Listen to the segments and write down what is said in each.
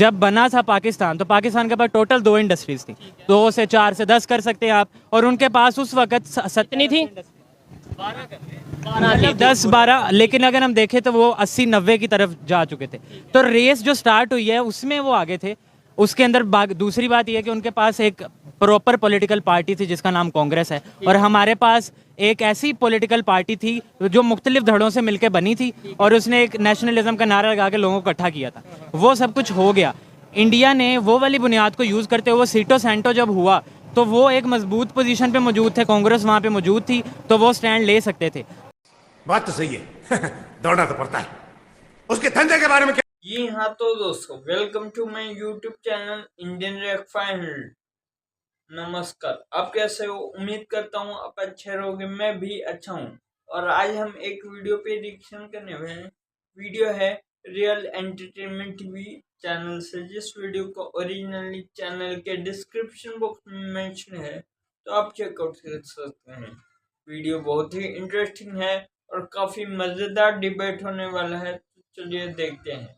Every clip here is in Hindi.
जब बना था पाकिस्तान तो पाकिस्तान के पास टोटल 2 इंडस्ट्रीज थी, 2 से 4 से 10 कर सकते हैं आप, और उनके पास उस वक्त कितनी थी? 10-12, लेकिन अगर हम देखें तो वो 80-90 की तरफ जा चुके थे। तो रेस जो स्टार्ट हुई है उसमें वो आगे थे। उसके अंदर दूसरी बात यह है कि उनके पास एक प्रॉपर पॉलिटिकल पार्टी थी जिसका नाम कांग्रेस है, और हमारे पास एक ऐसी पॉलिटिकल पार्टी थी जो मुख्तलिफ धड़ों से मिलकर बनी थी, और उसने एक नेशनलिज्म का नारा लगा के लोगों को इकट्ठा किया था। वो सब कुछ हो गया। इंडिया ने वो वाली बुनियाद को यूज़ करते हुए सीटो सेंटो जब हुआ तो वो एक मजबूत पोजीशन पे मौजूद थे, कांग्रेस वहाँ पे मौजूद थी, तो वो स्टैंड ले सकते थे। बात तो सही है दौड़ना तो पड़ता है। उसके धंधे के बारे में क्या? जी हाँ, तो दोस्तों welcome to my YouTube channel Indian refined. नमस्कार, आप कैसे हो? उम्मीद करता हूँ आप अच्छे रहोगे। मैं भी अच्छा हूँ। और आज हम एक वीडियो पे रिएक्शन करने वाले हैं। वीडियो है रियल एंटरटेनमेंट टीवी चैनल से, जिस वीडियो को ओरिजिनली चैनल के डिस्क्रिप्शन बॉक्स में मेंशन है, तो आप चेकआउट कर सकते हैं। वीडियो बहुत ही इंटरेस्टिंग है और काफी मजेदार डिबेट होने वाला है, तो चलिए देखते हैं।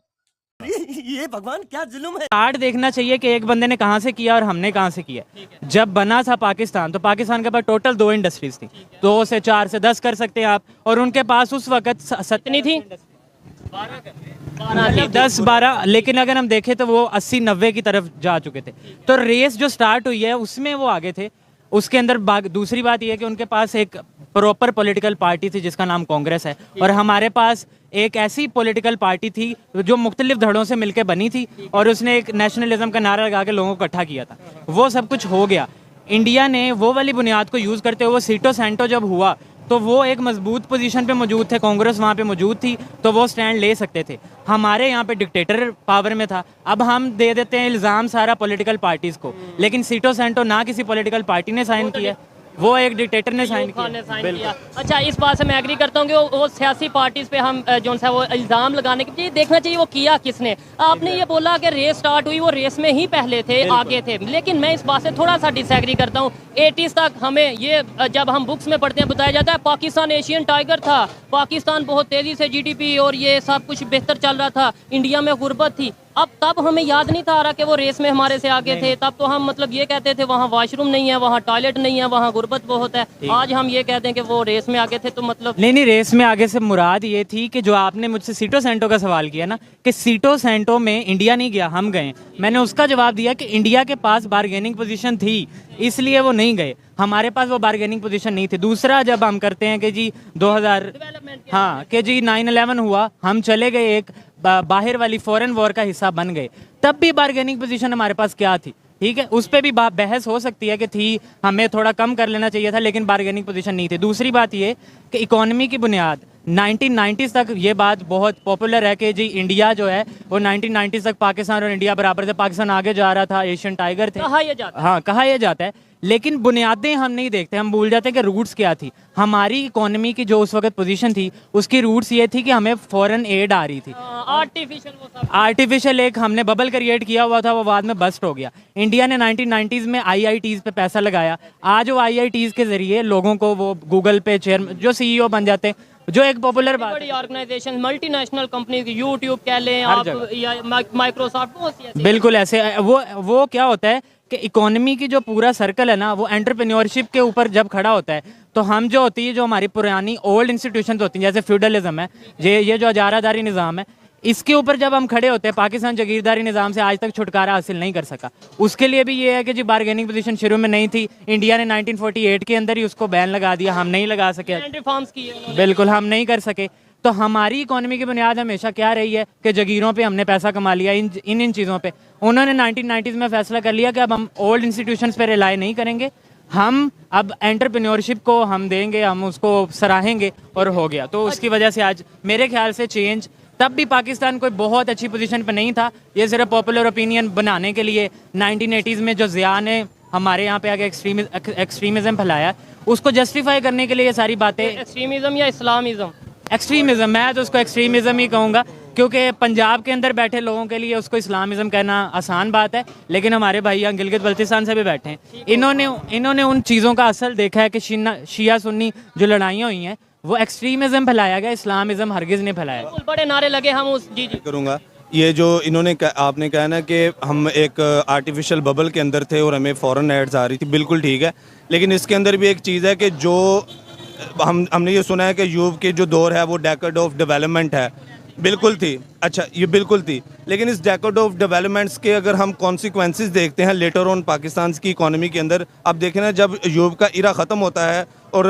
ये भगवान क्या जुल्म है। स्टार्ट देखना चाहिए कि एक बंदे ने कहाँ से किया और हमने कहाँ से किया। जब बना था पाकिस्तान तो पाकिस्तान के पास टोटल 2 इंडस्ट्रीज थी, 2 से 4 से 10 कर सकते हैं आप, और उनके पास उस वक्त कितनी थी? 10-12, लेकिन अगर हम देखें तो वो 80-90 की तरफ जा चुके थे। तो रेस जो स्टार्ट हुई है उसमें वो आगे थे। उसके अंदर दूसरी बात यह है कि उनके पास एक प्रॉपर पॉलिटिकल पार्टी थी जिसका नाम कांग्रेस है, और हमारे पास एक ऐसी पॉलिटिकल पार्टी थी जो मुख्तलिफ धड़ों से मिलकर बनी थी, और उसने एक नेशनलिज्म का नारा लगा के लोगों को इकट्ठा किया था। वो सब कुछ हो गया। इंडिया ने वो वाली बुनियाद को यूज़ करते हुए सीटो सेंटो जब हुआ तो वो एक मजबूत पोजीशन पे मौजूद थे, कांग्रेस वहाँ पे मौजूद थी, तो वो स्टैंड ले सकते थे। हमारे यहाँ पे डिक्टेटर पावर में था। अब हम दे देते हैं इल्ज़ाम सारा पॉलिटिकल पार्टीज़ को, लेकिन सीटो सेंटो ना किसी पॉलिटिकल पार्टी ने साइन किया, वो एक डिक्टेटर ने साइन किया। अच्छा, इस बात से मैं एग्री करता हूँ कि वो सियासी पार्टीज पे हम जो सा वो इल्ज़ाम लगाने के लिए देखना चाहिए वो किया किसने। आपने ये बोला कि रेस स्टार्ट हुई, वो रेस में ही पहले थे, आगे थे, लेकिन मैं इस बात से थोड़ा सा डिसएग्री करता हूँ। 80s तक हमें ये जब हम बुक्स में पढ़ते हैं बताया जाता है पाकिस्तान एशियन टाइगर था, पाकिस्तान बहुत तेज़ी से GDP और ये सब कुछ बेहतर चल रहा था, इंडिया में गुर्बत थी। अब तब हमें याद नहीं था आ रहा कि वो रेस में हमारे से आगे थे। तब तो हम मतलब ये कहते थे वहाँ वॉशरूम नहीं है, वहाँ टॉयलेट नहीं है, वहाँ गुर्बत बहुत है। आज हम ये कहते हैं कि वो रेस में आगे थे, तो मतलब नहीं, रेस में आगे से मुराद ये थी कि जो आपने मुझसे सीटो सेंटो का सवाल किया ना, कि सीटो सेंटो में इंडिया नहीं गया, हम गए। मैंने उसका जवाब दिया कि इंडिया के पास बारगेनिंग पोजीशन थी, इसलिए वो नहीं गए। हमारे पास वो बारगेनिंग पोजीशन नहीं थी। दूसरा, जब हम करते हैं कि जी 2000 हाँ कि जी 9/11 हुआ, हम चले गए, एक बाहर वाली फॉरेन वॉर का हिस्सा बन गए, तब भी बारगेनिंग पोजीशन हमारे पास क्या थी? ठीक है, उस पर भी बहस हो सकती है कि थी, हमें थोड़ा कम कर लेना चाहिए था, लेकिन बारगेनिंग पोजीशन नहीं थी। दूसरी बात ये कि इकोनॉमी की बुनियाद 1990s तक ये बात बहुत पॉपुलर है कि जी इंडिया जो है वो 1990s तक पाकिस्तान और इंडिया बराबर थे, पाकिस्तान आगे जा रहा था, एशियन टाइगर थे, कहा यह जाता है। हाँ, कहा यह जाता है, लेकिन बुनियादें हम नहीं देखते। हम भूल जाते हैं कि रूट्स क्या थी। हमारी इकोनॉमी की जो उस वक्त पोजीशन थी उसकी रूट्स ये थी कि हमें फॉरेन एड आ रही थी, आर्टिफिशियल एक हमने बबल क्रिएट किया हुआ था, वो बाद में बस्ट हो गया। इंडिया ने 1990s में IITs पे पैसा लगाया। आज वो IITs के जरिए लोगों को वो गूगल पे चेयरमैन जो CEO बन जाते हैं, जो एक पॉपुलर बात बड़ी ऑर्गेनाइजेशन, मल्टीनेशनल कंपनीज, यूट्यूब कह लें आप या माइक्रोसॉफ्ट, बिल्कुल ऐसे। वो क्या होता है कि इकोनॉमी की जो पूरा सर्कल है ना, वो एंटरप्रेन्योरशिप के ऊपर जब खड़ा होता है, तो हम जो होती है, जो हमारी पुरानी ओल्ड इंस्टीट्यूशन होती हैं, जैसे फ्यूडलिज्म है, ये जो अजारादारी निज़ाम है, इसके ऊपर जब हम खड़े होते हैं, पाकिस्तान जागीरदारी निज़ाम से आज तक छुटकारा हासिल नहीं कर सका। उसके लिए भी ये है कि जी बारगेनिंग पोजीशन शुरू में नहीं थी, इंडिया ने 1948 के अंदर ही उसको बैन लगा दिया, हम नहीं लगा सके, बिल्कुल हम नहीं कर सके। तो हमारी इकोनॉमी की बुनियाद हमेशा क्या रही है कि जगीरों पे हमने पैसा कमा लिया, इन चीज़ों पे। उन्होंने 1990s में फैसला कर लिया कि अब हम ओल्ड इंस्टीट्यूशंस पे रिलाई नहीं करेंगे, हम अब एंटरप्रेन्योरशिप को हम देंगे, हम उसको सराहेंगे, और हो गया। तो उसकी वजह से आज मेरे ख्याल से चेंज, तब भी पाकिस्तान कोई बहुत अच्छी पोजीशन पे नहीं था, ये सिर्फ पॉपुलर ओपिनियन बनाने के लिए 1980s में जो ज़िया ने हमारे यहाँ पे आगे एक्सट्रीमिज्म फैलाया, उसको जस्टिफाई करने के लिए ये सारी बातें। एक्सट्रीमिज्म या इस्लामिज्म? एक्सट्रीमिज्म, मैं तो उसको एक्सट्रीमिज्म ही कहूँगा, क्योंकि पंजाब के अंदर बैठे लोगों के लिए उसको इस्लामिज्म कहना आसान बात है, लेकिन हमारे भाई यहाँ गिलगित बल्तिस्तान से भी बैठे हैं, इन्होंने उन चीज़ों का असर देखा है कि शिया सुन्नी जो लड़ाइयाँ हुई हैं, वो एक्सट्रीमिज्म फैलाया गया, इस्लामिज्म हरगिज़ नहीं फैलाया। बड़े नारे लगे हम उस जी करूँगा ये जो आपने कहा ना कि हम एक आर्टिफिशियल बबल के अंदर थे और हमें फ़ॉरेन एड्स आ रही थी, बिल्कुल ठीक है। लेकिन इसके अंदर भी एक चीज़ है कि जो हमने ये सुना है कि यूरोप के जो दौर है वो डेकेड ऑफ डेवलपमेंट है, बिल्कुल थी। अच्छा, ये बिल्कुल थी, लेकिन इस डेकेड ऑफ डेवलपमेंट्स के अगर हम कॉन्सिक्वेंसेस देखते हैं लेटर ऑन पाकिस्तान की इकोनॉमी के अंदर, अब देखें ना, जब यूरोप का इरा ख़त्म होता है और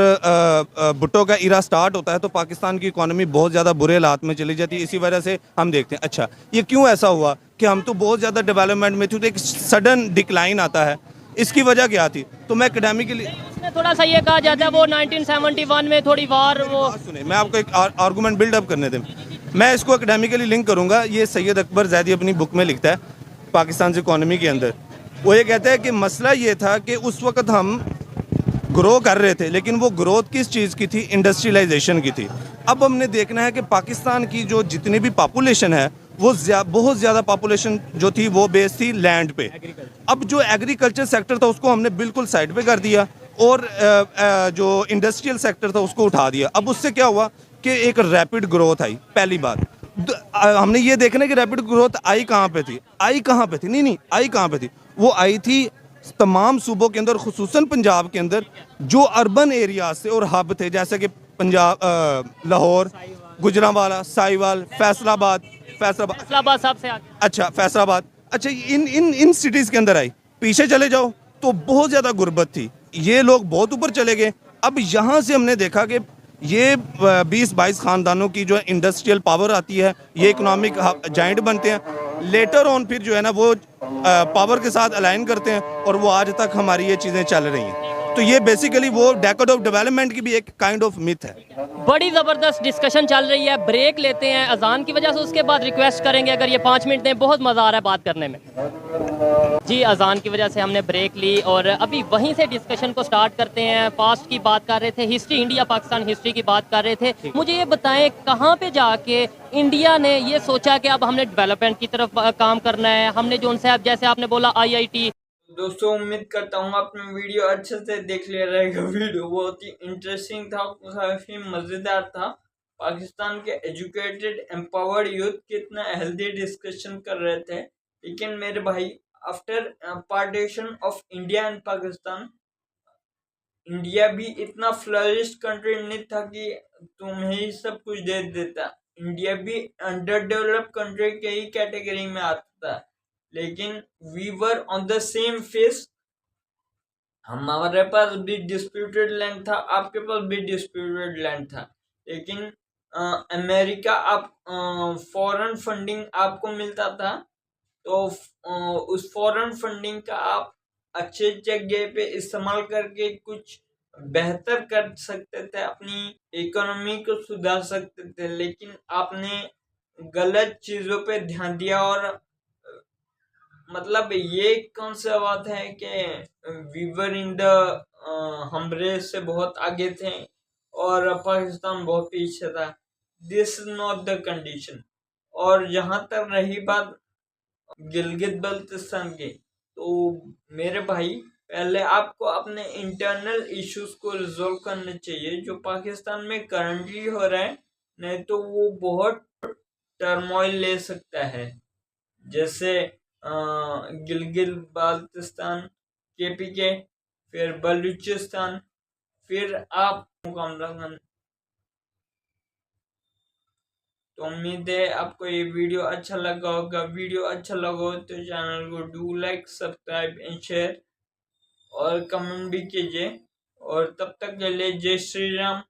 भुट्टो का इरा स्टार्ट होता है तो पाकिस्तान की इकोनॉमी बहुत ज़्यादा बुरे हालात में चली जाती है। इसी वजह से हम देखते हैं, अच्छा ये क्यों ऐसा हुआ कि हम तो बहुत ज़्यादा डेवलपमेंट में थे तो एक सडन डिक्लाइन आता है, इसकी वजह क्या थी? तो मैं एकेडमिकली उसमें थोड़ा सा ये कहा जाता है वो 1971 में थोड़ी वार वो सुने, मैं आपको एक आर्गूमेंट बिल्डअप करने दें, मैं इसको एकेडमिकली लिंक करूंगा। ये सैयद अकबर जैदी अपनी बुक में लिखता है पाकिस्तान इकोनॉमी के अंदर। वो ये कहता है कि मसला ये था कि उस वक्त हम ग्रो कर रहे थे, लेकिन वो ग्रोथ किस चीज़ की थी? इंडस्ट्रियलाइजेशन की थी। अब हमने देखना है कि पाकिस्तान की जो जितनी भी पॉपुलेशन है वो बहुत ज़्यादा पॉपुलेशन जो थी वो बेस थी लैंड पे। अब जो एग्रीकल्चर सेक्टर था उसको हमने बिल्कुल साइड पे कर दिया और जो इंडस्ट्रियल सेक्टर था उसको उठा दिया। अब उससे क्या हुआ कि एक रैपिड ग्रोथ आई। पहली बात हमने ये देखना कि रैपिड ग्रोथ आई कहाँ पे थी? आई कहाँ पे थी? नहीं, आई कहाँ पे थी? वो आई थी तमाम सूबों के अंदर, खुसूसन पंजाब के अंदर जो अर्बन एरियाज थे और हब थे, जैसे कि पंजाब, लाहौर, गुजरांवाला, साहिवाल, फैसलाबाद सबसे आगे। अच्छा, फैसलाबाद, अच्छा, इन सिटीज़ के अंदर आई। पीछे चले जाओ तो बहुत ज़्यादा गुर्बत थी, ये लोग बहुत ऊपर चले गए। अब यहाँ से हमने देखा कि ये 20-22 ख़ानदानों की जो इंडस्ट्रियल पावर आती है, ये इकोनॉमिक जाइंट बनते हैं। लेटर ऑन फिर जो है ना वो पावर के साथ अलाइन करते हैं और वो आज तक हमारी ये चीज़ें चल रही हैं। तो ये बेसिकली वो डेकेड ऑफ डेवलपमेंट की भी एक काइंड ऑफ मिथ है। बड़ी ज़बरदस्त डिस्कशन चल रही है। ब्रेक लेते हैं अजान की वजह से, उसके बाद रिक्वेस्ट करेंगे अगर ये 5 मिनट दें, बहुत मज़ा आ रहा है बात करने में। जी, अजान की वजह से हमने ब्रेक ली और अभी वहीं से डिस्कशन को स्टार्ट करते हैं। पास्ट की बात कर रहे थे, हिस्ट्री, इंडिया पाकिस्तान हिस्ट्री की बात कर रहे थे। मुझे ये बताएं कहाँ पे जाके इंडिया ने ये सोचा कि अब हमने डेवलपमेंट की तरफ काम करना है। हमने जो उनसे, जैसे आपने बोला IIT। दोस्तों, उम्मीद करता हूँ आपने वीडियो अच्छे से देख लिया रहेगा। वीडियो बहुत ही इंटरेस्टिंग था, काफी मजेदार था। पाकिस्तान के एजुकेटेड एम्पावर्ड यूथ कितना हेल्दी डिस्कशन कर रहे थे। लेकिन मेरे भाई, after partition of India and Pakistan, India भी इतना फ्लरिश्ड कंट्री नहीं था कि तुम्हें ही सब कुछ दे देता। इंडिया भी अंडर डेवलप्ड कंट्री के ही कैटेगरी में आता था। लेकिन we were on the same phase. हमारे पास भी डिस्प्यूटेड लैंड था, आपके पास भी डिस्प्यूटेड लैंड था। लेकिन अमेरिका, आप फॉरेन फंडिंग आपको मिलता था, तो उस फॉरेन फंडिंग का आप अच्छे जगह पे इस्तेमाल करके कुछ बेहतर कर सकते थे, अपनी इकोनॉमी को सुधार सकते थे। लेकिन आपने गलत चीजों पे ध्यान दिया और मतलब ये कौन सा बात है कि वीवर इन द हम रेस से बहुत आगे थे और पाकिस्तान बहुत पीछे था। This is not the condition. और जहां तक रही बात गिलगित बल्तिस्तान की, तो मेरे भाई, पहले आपको अपने इंटरनल इश्यूज को रिजोल्व करने चाहिए जो पाकिस्तान में करंटली हो रहा है, नहीं तो वो बहुत टर्मोइल ले सकता है। जैसे गिलगित बाल्टिस्तान, KPK, फिर बलूचिस्तान, फिर आप मुकाम। तो उम्मीद है आपको ये वीडियो अच्छा लगा होगा। वीडियो अच्छा लगा हो तो चैनल को do like, subscribe and share और कमेंट भी कीजिए। और तब तक के लिए जय श्री राम,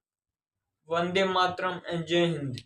वंदे मातरम एंड जय हिंद।